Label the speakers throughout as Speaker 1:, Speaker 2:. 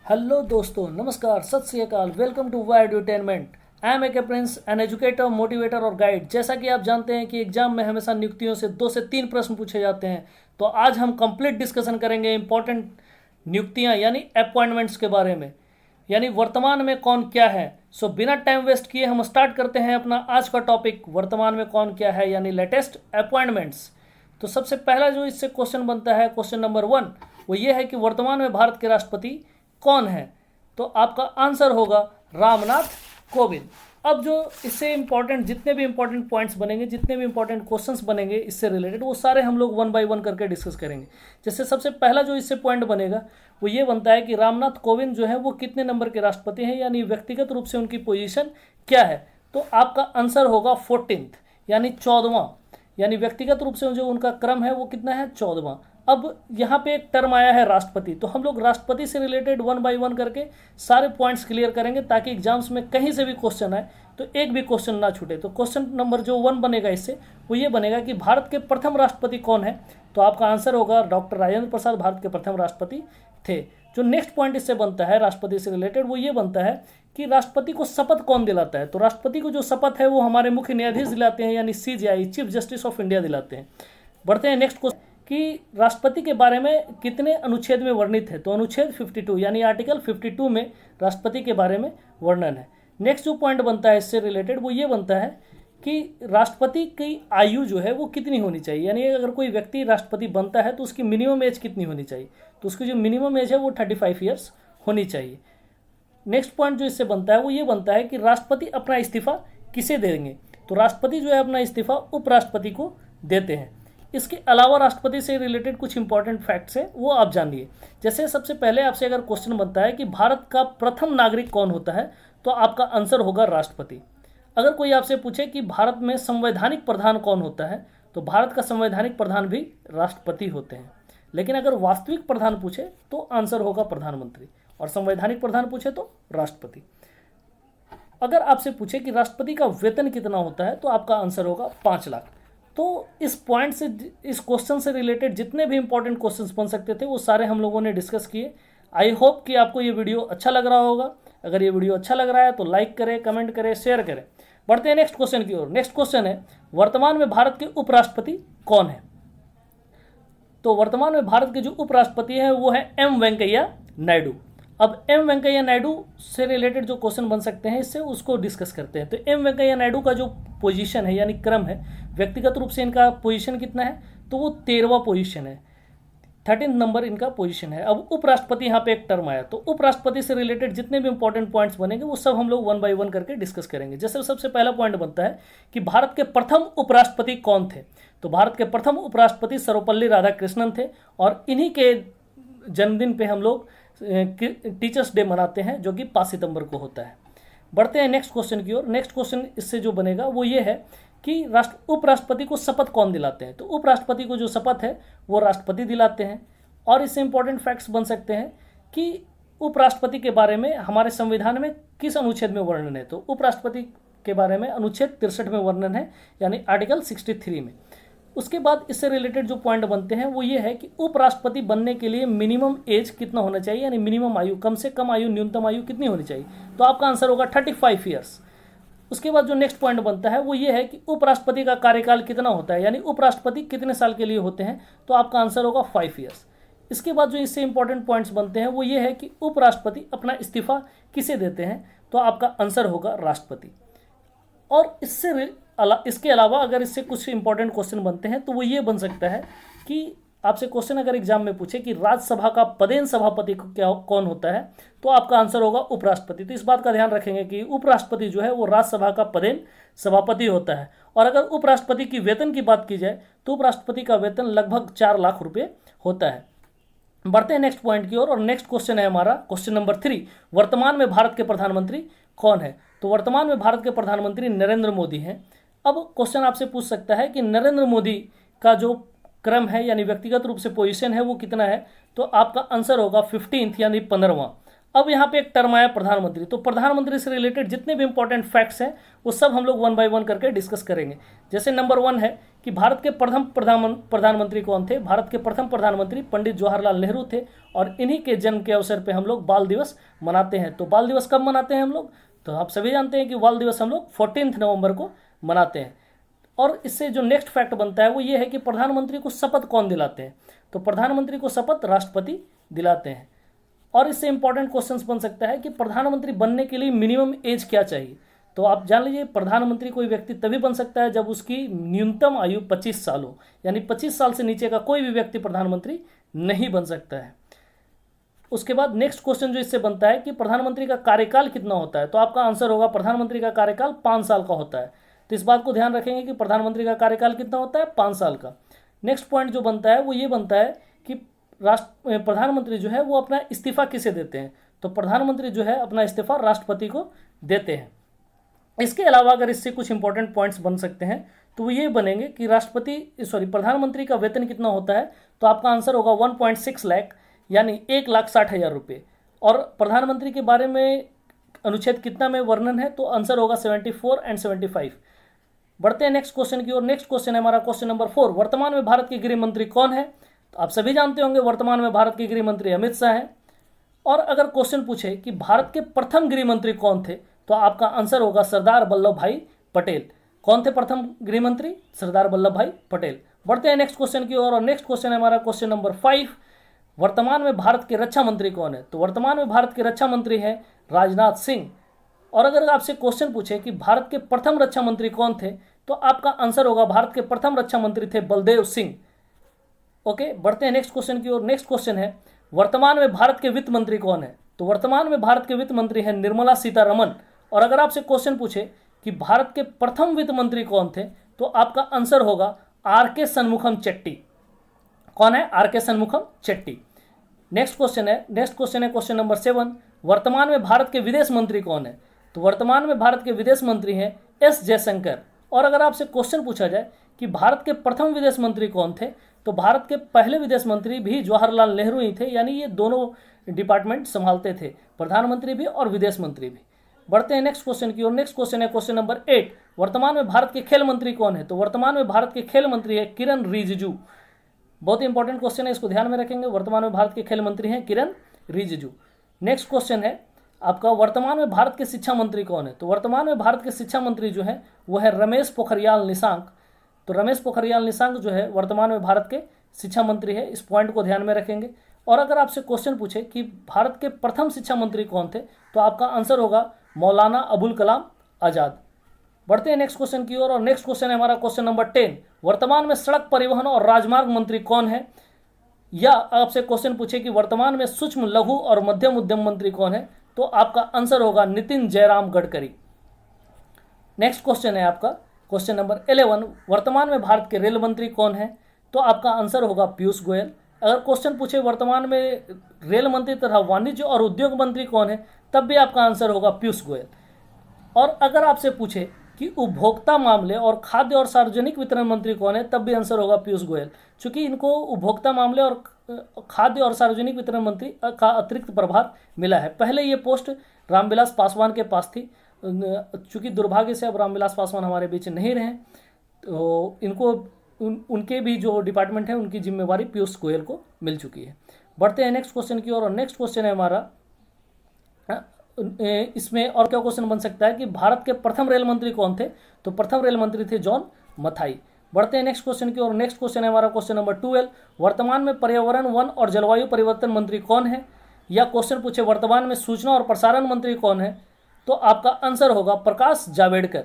Speaker 1: Hello दोस्तों, नमस्कार, Sat Shri Akal. Welcome to Y edutainment. I am A K Prince, an educator, motivator और guide. जैसा कि आप जानते हैं कि एग्जाम में हमेशा नियुक्तियों से 2 से 3 प्रश्न पूछे जाते हैं, तो आज हम कंप्लीट डिस्कशन करेंगे इंपॉर्टेंट नियुक्तियां यानी अपॉइंटमेंट्स के बारे में, यानी वर्तमान में कौन क्या है। सो बिना टाइम वेस्ट किए हम स्टार्ट करते हैं अपना आज का टॉपिक, वर्तमान में कौन क्या है यानी लेटेस्ट अपॉइंटमेंट्स। तो सबसे पहला जो इससे क्वेश्चन बनता है, क्वेश्चन नंबर 1, वो ये है कि वर्तमान में भारत के राष्ट्रपति कौन है। तो आपका आंसर होगा रामनाथ कोविंद। अब जो इससे इंपॉर्टेंट जितने भी इंपॉर्टेंट पॉइंट्स बनेंगे, जितने भी इंपॉर्टेंट क्वेश्चंस बनेंगे इससे रिलेटेड, वो सारे हम लोग 1 बाय 1 करके डिस्कस करेंगे। जैसे सबसे पहला जो इससे पॉइंट बनेगा वो ये बनता है कि रामनाथ कोविंद जो है वो कितने नंबर के राष्ट्रपति हैं, यानी व्यक्तिगत रूप से उनकी पोजीशन क्या है। तो आपका आंसर होगा 14th यानी 14वां, यानी व्यक्तिगत रूप से जो उनका क्रम है वो कितना है, 14वां। अब यहाँ पे एक टर्म आया है राष्ट्रपति, तो हम लोग राष्ट्रपति से रिलेटेड 1 बाय 1 करके सारे पॉइंट्स क्लियर करेंगे ताकि एग्जाम्स में कहीं से भी क्वेश्चन आए तो एक भी क्वेश्चन ना छूटे। तो क्वेश्चन नंबर जो 1 बनेगा इससे वो ये बनेगा कि भारत के प्रथम राष्ट्रपति कौन है। तो आपका आंसर होगा डॉक्टर राजेंद्र प्रसाद भारत के प्रथम राष्ट्रपति थे। जो नेक्स्ट पॉइंट इससे बनता है राष्ट्रपति से रिलेटेड वो ये बनता है कि राष्ट्रपति को शपथ कौन दिलाता है। तो राष्ट्रपति को जो शपथ है वो हमारे मुख्य न्यायाधीश दिलाते हैं, यानी CJI, chief justice of India दिलाते हैं। बढ़ते हैं नेक्स्ट क्वेश्चन कि राष्ट्रपति के बारे में कितने अनुच्छेद में वर्णित है। तो अनुच्छेद 52 यानी आर्टिकल 52 में राष्ट्रपति के बारे में वर्णन है। नेक्स्ट जो पॉइंट बनता है इससे रिलेटेड वो ये बनता है कि राष्ट्रपति की आयु जो है वो कितनी होनी चाहिए, यानी अगर कोई व्यक्ति राष्ट्रपति बनता है तो उसकी मिनिमम एज कितनी होनी चाहिए। तो उसकी जो मिनिमम एज है वो 35 ईयर्स होनी चाहिए। नेक्स्ट पॉइंट जो इससे बनता है वो ये बनता है कि राष्ट्रपति अपना इस्तीफा किसे देंगे। तो राष्ट्रपति जो है अपना इस्तीफा उपराष्ट्रपति को देते हैं। इसके अलावा राष्ट्रपति से रिलेटेड कुछ इंपॉर्टेंट फैक्ट्स है वो आप जानिए। जैसे सबसे पहले आपसे अगर क्वेश्चन बनता है कि भारत का प्रथम नागरिक कौन होता है, तो आपका आंसर होगा राष्ट्रपति। अगर कोई आपसे पूछे कि भारत में संवैधानिक प्रधान कौन होता है, तो भारत का संवैधानिक प्रधान भी राष्ट्रपति होते हैं। लेकिन अगर वास्तविक प्रधान पूछे तो आंसर होगा प्रधानमंत्री, और संवैधानिक प्रधान पूछे तो राष्ट्रपति। अगर आपसे पूछे कि राष्ट्रपति का वेतन कितना होता है, तो आपका आंसर होगा 5 लाख। तो इस पॉइंट से, इस क्वेश्चन से रिलेटेड जितने भी इंपॉर्टेंट क्वेश्चंस बन सकते थे वो सारे हम लोगों ने डिस्कस किए। आई होप कि आपको ये वीडियो अच्छा लग रहा होगा। अगर ये वीडियो अच्छा लग रहा है तो लाइक करें, कमेंट करें, शेयर करें। बढ़ते हैं नेक्स्ट क्वेश्चन की ओर। नेक्स्ट क्वेश्चन है, वर्तमान में भारत के उपराष्ट्रपति कौन है। तो वर्तमान में भारत के जो उपराष्ट्रपति हैं वो है M वेंकैया नायडू। अब M वेंकैया नायडू से रिलेटेड जो क्वेश्चन बन सकते हैं इससे उसको डिस्कस करते हैं। तो M वेंकैया नायडू का जो पोजीशन है यानी क्रम है, व्यक्तिगत रूप से इनका पोजीशन कितना है, तो वो 13वां पोजीशन है, 13 नंबर इनका पोजीशन है। अब उपराष्ट्रपति यहाँ पे एक टर्म आया, तो उपराष्ट्रपति से रिलेटेड जितने भी इंपॉर्टेंट पॉइंट्स बनेंगे वो सब हम लोग 1 बाय 1 करके डिस्कस करेंगे। जैसे सबसे पहला पॉइंट बनता है कि भारत के प्रथम उपराष्ट्रपति कौन थे। तो भारत के प्रथम उपराष्ट्रपति सर्वपल्ली राधाकृष्णन थे, और इन्हीं के जन्मदिन पे हम लोग टीचर्स डे मनाते हैं जो कि 5 सितंबर को होता है। बढ़ते हैं नेक्स्ट क्वेश्चन की ओर। नेक्स्ट क्वेश्चन इससे जो बनेगा वो ये है कि उपराष्ट्रपति को शपथ कौन दिलाते हैं। तो उपराष्ट्रपति को जो शपथ है वो राष्ट्रपति दिलाते हैं। और इससे इंपॉर्टेंट फैक्ट्स बन सकते हैं कि उपराष्ट्रपति के बारे में हमारे संविधान में किस अनुच्छेद में वर्णन है। तो उपराष्ट्रपति के बारे में अनुच्छेद 63 में वर्णन है, यानी आर्टिकल 63 में। उसके बाद इससे रिलेटेड जो पॉइंट बनते हैं वो ये है कि उपराष्ट्रपति बनने के लिए मिनिमम एज कितना होना चाहिए, यानी मिनिमम आयु, कम से कम आयु, न्यूनतम आयु कितनी होनी चाहिए। तो आपका आंसर होगा 35 ईयर्स। उसके बाद जो नेक्स्ट पॉइंट बनता है वो ये है कि उपराष्ट्रपति का कार्यकाल कितना होता है, यानी उपराष्ट्रपति कितने साल के लिए होते हैं। तो आपका आंसर होगा 5 ईयर्स। इसके बाद जो इससे इंपॉर्टेंट पॉइंट्स बनते हैं वो ये है कि उपराष्ट्रपति अपना इस्तीफा किसे देते हैं। तो आपका आंसर होगा राष्ट्रपति। और इसके अलावा अगर इससे कुछ इंपॉर्टेंट क्वेश्चन बनते हैं तो वो ये बन सकता है कि आपसे क्वेश्चन अगर एग्जाम में पूछे कि राज्यसभा का पदेन सभापति कौन होता है, तो आपका आंसर होगा उपराष्ट्रपति। तो इस बात का ध्यान रखेंगे कि उपराष्ट्रपति जो है वो राज्यसभा का पदेन सभापति होता है। और अगर उपराष्ट्रपति की वेतन की बात की जाए तो उपराष्ट्रपति का वेतन लगभग 4 लाख रुपये होता है। बढ़ते हैं नेक्स्ट पॉइंट की ओर। और नेक्स्ट क्वेश्चन है हमारा क्वेश्चन नंबर 3, वर्तमान में भारत के प्रधानमंत्री कौन है। तो वर्तमान में भारत के प्रधानमंत्री नरेंद्र मोदी हैं। अब क्वेश्चन आपसे पूछ सकता है कि नरेंद्र मोदी का जो क्रम है यानी व्यक्तिगत रूप से पोजीशन है वो कितना है। तो आपका आंसर होगा 15th यानी 15वां। अब यहाँ पे एक टर्म आया प्रधानमंत्री। तो प्रधानमंत्री से रिलेटेड जितने भी इंपॉर्टेंट फैक्ट्स हैं वो सब हम लोग 1 बाय 1 करके डिस्कस करेंगे। जैसे नंबर 1 है कि भारत के प्रथम प्रधानमंत्री कौन थे। भारत के प्रथम प्रधानमंत्री पंडित जवाहरलाल नेहरू थे और इन्हीं के जन्म के अवसर पे हम लोग बाल दिवस मनाते हैं। तो बाल दिवस कब मनाते हैं हम लोग, तो आप सभी जानते हैं कि बाल दिवस हम लोग 14 नवंबर को मनाते हैं। और इससे जो नेक्स्ट फैक्ट बनता है वो ये है कि प्रधानमंत्री को शपथ कौन दिलाते हैं, तो प्रधानमंत्री को शपथ राष्ट्रपति दिलाते हैं। और इससे इंपॉर्टेंट क्वेश्चन बन सकता है कि प्रधानमंत्री बनने के लिए मिनिमम एज क्या चाहिए, तो आप जान लीजिए प्रधानमंत्री कोई व्यक्ति तभी बन सकता है जब उसकी न्यूनतम आयु 25 साल हो, यानी 25 साल से नीचे का कोई भी व्यक्ति प्रधानमंत्री नहीं बन सकता है। उसके बाद नेक्स्ट क्वेश्चन जो इससे बनता है कि प्रधानमंत्री का कार्यकाल कितना होता है, तो आपका आंसर होगा प्रधानमंत्री का कार्यकाल 5 साल का होता है। तो इस बात को ध्यान रखेंगे कि प्रधानमंत्री का कार्यकाल कितना होता है, 5 साल का। नेक्स्ट पॉइंट जो बनता है वो ये बनता है कि प्रधानमंत्री जो है वो अपना इस्तीफा किसे देते हैं, तो प्रधानमंत्री जो है अपना इस्तीफा राष्ट्रपति को देते हैं। इसके अलावा अगर इससे कुछ इंपॉर्टेंट पॉइंट्स बन सकते हैं तो वो ये बनेंगे कि प्रधानमंत्री का वेतन कितना होता है, तो आपका आंसर होगा 1.6 लाख यानी 1,60,000 रुपये। और प्रधानमंत्री के बारे में अनुच्छेद कितना में वर्णन है, तो आंसर होगा 74 और 75। बढ़ते हैं नेक्स्ट क्वेश्चन की ओर। नेक्स्ट क्वेश्चन है हमारा क्वेश्चन नंबर 4, वर्तमान में भारत के गृह मंत्री कौन है, तो आप सभी जानते होंगे वर्तमान में भारत के गृह मंत्री अमित शाह हैं। और अगर क्वेश्चन पूछे कि भारत के प्रथम गृह मंत्री कौन थे, तो आपका आंसर होगा सरदार वल्लभ भाई पटेल। कौन थे प्रथम गृह मंत्री, सरदार वल्लभ भाई पटेल। बढ़ते हैं नेक्स्ट क्वेश्चन की ओर और नेक्स्ट क्वेश्चन है हमारा क्वेश्चन नंबर 5, वर्तमान में भारत के रक्षा मंत्री कौन है, तो वर्तमान में भारत के रक्षा मंत्री हैं राजनाथ सिंह। और अगर आपसे क्वेश्चन पूछे कि भारत के प्रथम रक्षा मंत्री कौन थे, तो आपका आंसर होगा भारत के प्रथम रक्षा मंत्री थे बलदेव सिंह। ओके, बढ़ते हैं नेक्स्ट क्वेश्चन की ओर। नेक्स्ट क्वेश्चन है वर्तमान में भारत के वित्त मंत्री कौन है, तो वर्तमान में भारत के वित्त मंत्री हैं निर्मला सीतारमन। और अगर आपसे क्वेश्चन पूछे कि भारत के प्रथम वित्त मंत्री कौन थे, तो आपका आंसर होगा आर.के. शनमुखम चेट्टी। कौन है, R K. Shanmukham Chetty. Next question है क्वेश्चन नंबर 7, वर्तमान में भारत के विदेश मंत्री कौन है, तो वर्तमान में भारत के विदेश मंत्री हैं एस जयशंकर। और अगर आपसे क्वेश्चन पूछा जाए कि भारत के प्रथम विदेश मंत्री कौन थे, तो भारत के पहले विदेश मंत्री भी जवाहरलाल नेहरू ही थे, यानी ये दोनों डिपार्टमेंट संभालते थे, प्रधानमंत्री भी और विदेश मंत्री भी। बढ़ते हैं नेक्स्ट क्वेश्चन की ओर। नेक्स्ट क्वेश्चन है क्वेश्चन नंबर 8, वर्तमान में भारत के खेल मंत्री कौन है, तो वर्तमान में भारत के खेल मंत्री है किरण रिजिजू। बहुत ही इंपॉर्टेंट क्वेश्चन है, इसको ध्यान में रखेंगे। वर्तमान में भारत के खेल मंत्री हैं किरण रिजिजू। नेक्स्ट क्वेश्चन है आपका वर्तमान में भारत के शिक्षा मंत्री कौन है, तो वर्तमान में भारत के शिक्षा मंत्री जो है वो है रमेश पोखरियाल निशंक। तो रमेश पोखरियाल निशंक जो है वर्तमान में भारत के शिक्षा मंत्री है, इस पॉइंट को ध्यान में रखेंगे। और अगर आपसे क्वेश्चन पूछे कि भारत के प्रथम शिक्षा मंत्री कौन थे, तो आपका आंसर होगा मौलाना अबुल कलाम आज़ाद। बढ़ते हैं नेक्स्ट क्वेश्चन की ओर और नेक्स्ट क्वेश्चन है हमारा क्वेश्चन नंबर 10, वर्तमान में सड़क परिवहन और राजमार्ग मंत्री कौन है। या आपसे क्वेश्चन पूछे कि वर्तमान में सूक्ष्म लघु और मध्यम उद्यम मंत्री कौन है, तो आपका आंसर होगा नितिन जयराम गडकरी। नेक्स्ट क्वेश्चन है आपका क्वेश्चन नंबर 11, वर्तमान में भारत के रेल मंत्री कौन है, तो आपका आंसर होगा पीयूष गोयल। अगर क्वेश्चन पूछे वर्तमान में रेल मंत्री तथा वाणिज्य और उद्योग मंत्री कौन है, तब भी आपका आंसर होगा पीयूष गोयल। और अगर आपसे पूछे कि उपभोक्ता मामले और खाद्य और सार्वजनिक वितरण मंत्री कौन है, तब भी आंसर होगा पीयूष गोयल, क्योंकि इनको उपभोक्ता मामले और खाद्य और सार्वजनिक वितरण मंत्री का अतिरिक्त प्रभार मिला है। पहले ये पोस्ट रामविलास पासवान के पास थी, चूँकि दुर्भाग्य से अब रामविलास पासवान हमारे बीच नहीं रहे, तो इनको उनके भी जो डिपार्टमेंट है उनकी जिम्मेवारी पीयूष गोयल को मिल चुकी है। बढ़ते हैं नेक्स्ट क्वेश्चन की ओर और नेक्स्ट क्वेश्चन है हमारा, इसमें और क्या क्वेश्चन बन सकता है कि भारत के प्रथम रेल मंत्री कौन थे, तो प्रथम रेल मंत्री थे जॉन मथाई। बढ़ते हैं नेक्स्ट क्वेश्चन की ओर। नेक्स्ट क्वेश्चन है हमारा क्वेश्चन नंबर 12, वर्तमान में पर्यावरण वन और जलवायु परिवर्तन मंत्री कौन है। या क्वेश्चन पूछे वर्तमान में सूचना और प्रसारण मंत्री कौन है, तो आपका आंसर होगा प्रकाश जावड़ेकर।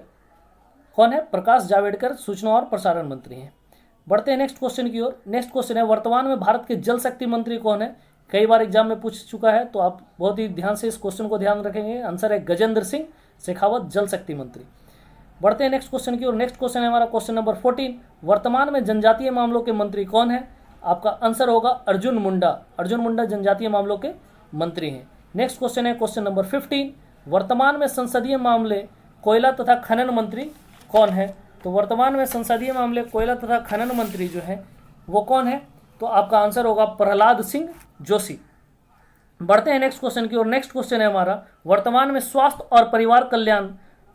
Speaker 1: कौन है, प्रकाश जावड़ेकर सूचना और प्रसारण मंत्री हैं। बढ़ते हैं नेक्स्ट क्वेश्चन की ओर। नेक्स्ट क्वेश्चन है वर्तमान में भारत के जल शक्ति मंत्री कौन है। कई बार एग्जाम में पूछ चुका है, तो आप बहुत ही ध्यान से इस क्वेश्चन को ध्यान रखेंगे। आंसर है गजेंद्र सिंह शेखावत, जल शक्ति मंत्री। बढ़ते हैं नेक्स्ट क्वेश्चन की ओर। नेक्स्ट क्वेश्चन है हमारा क्वेश्चन नंबर 14, वर्तमान में जनजातीय मामलों के मंत्री कौन है। आपका आंसर होगा अर्जुन मुंडा। अर्जुन मुंडा जनजातीय मामलों के मंत्री हैं। नेक्स्ट क्वेश्चन है क्वेश्चन नंबर 15, वर्तमान में संसदीय मामले कोयला तथा खनन मंत्री कौन है। तो वर्तमान में संसदीय मामले कोयला तथा खनन मंत्री जो है वो कौन है, तो आपका आंसर होगा प्रहलाद सिंह जोशी। बढ़ते हैं नेक्स्ट क्वेश्चन की ओर। नेक्स्ट क्वेश्चन है हमारा, वर्तमान में स्वास्थ्य और परिवार कल्याण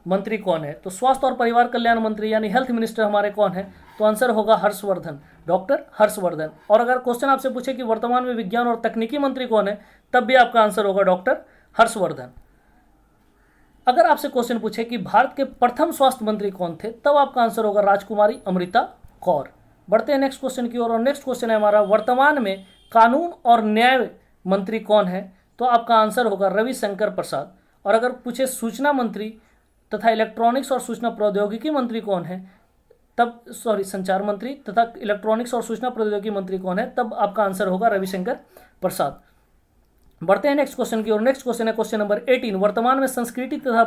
Speaker 1: मंत्री कौन है? तो स्वास्थ्य और परिवार कल्याण मंत्री यानी हेल्थ मिनिस्टर हमारे कौन है? तो आंसर होगा हर्षवर्धन, डॉक्टर हर्षवर्धन। और अगर क्वेश्चन आपसे पूछे कि वर्तमान में विज्ञान और तकनीकी मंत्री कौन है, तब भी आपका आंसर होगा डॉक्टर हर्षवर्धन। अगर आपसे क्वेश्चन पूछे कि भारत के प्रथम स्वास्थ्य मंत्री कौन थे, तब आपका आंसर होगा राजकुमारी अमृता कौर। बढ़ते हैं नेक्स्ट क्वेश्चन की ओर, और नेक्स्ट क्वेश्चन है हमारा, वर्तमान में कानून और न्याय मंत्री कौन है? तो आपका आंसर होगा रविशंकर प्रसाद। और अगर पूछे सूचना मंत्री तथा इलेक्ट्रॉनिक्स और सूचना प्रौद्योगिकी मंत्री कौन है, तब संचार मंत्री तथा इलेक्ट्रॉनिक्स और सूचना प्रौद्योगिकी मंत्री कौन है, तब आपका आंसर होगा रविशंकर प्रसाद। बढ़ते हैं नेक्स्ट क्वेश्चन की ओर। नेक्स्ट क्वेश्चन है क्वेश्चन नंबर 18, वर्तमान में संस्कृति तथा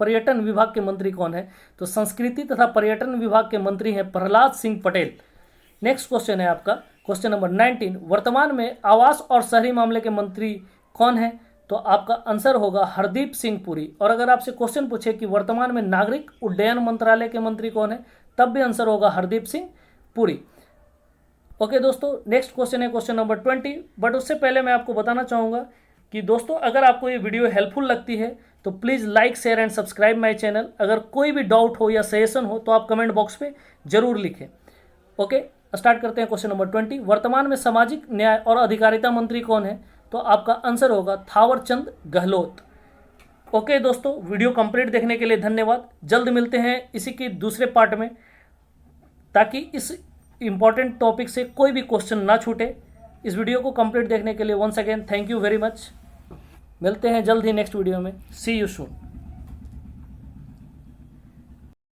Speaker 1: पर्यटन विभाग के मंत्री कौन है? तो संस्कृति तथा पर्यटन विभाग के मंत्री हैं प्रहलाद सिंह पटेल। नेक्स्ट क्वेश्चन है आपका क्वेश्चन नंबर 19, वर्तमान में आवास और शहरी मामले के मंत्री कौन है? तो आपका आंसर होगा हरदीप सिंह पुरी। और अगर आपसे क्वेश्चन पूछे कि वर्तमान में नागरिक उड्डयन मंत्रालय के मंत्री कौन है, तब भी आंसर होगा हरदीप सिंह पुरी। ओके दोस्तों, नेक्स्ट क्वेश्चन है क्वेश्चन नंबर 20। बट उससे पहले मैं आपको बताना चाहूँगा कि दोस्तों अगर आपको ये वीडियो हेल्पफुल लगती है तो please like share and subscribe my channel. अगर कोई भी डाउट हो या सजेशन हो तो आप कमेंट बॉक्स पे जरूर लिखें। ओके, स्टार्ट करते हैं क्वेश्चन नंबर 20। वर्तमान में सामाजिक न्याय और अधिकारिता मंत्री कौन है? तो आपका आंसर होगा थावरचंद गहलोत। ओके दोस्तों, वीडियो कंप्लीट देखने के लिए धन्यवाद। जल्द मिलते हैं इसी के दूसरे पार्ट में, ताकि इस इंपॉर्टेंट टॉपिक से कोई भी क्वेश्चन ना छूटे। इस वीडियो को कंप्लीट देखने के लिए once again thank you very much. मिलते हैं जल्द ही नेक्स्ट वीडियो में। See you soon.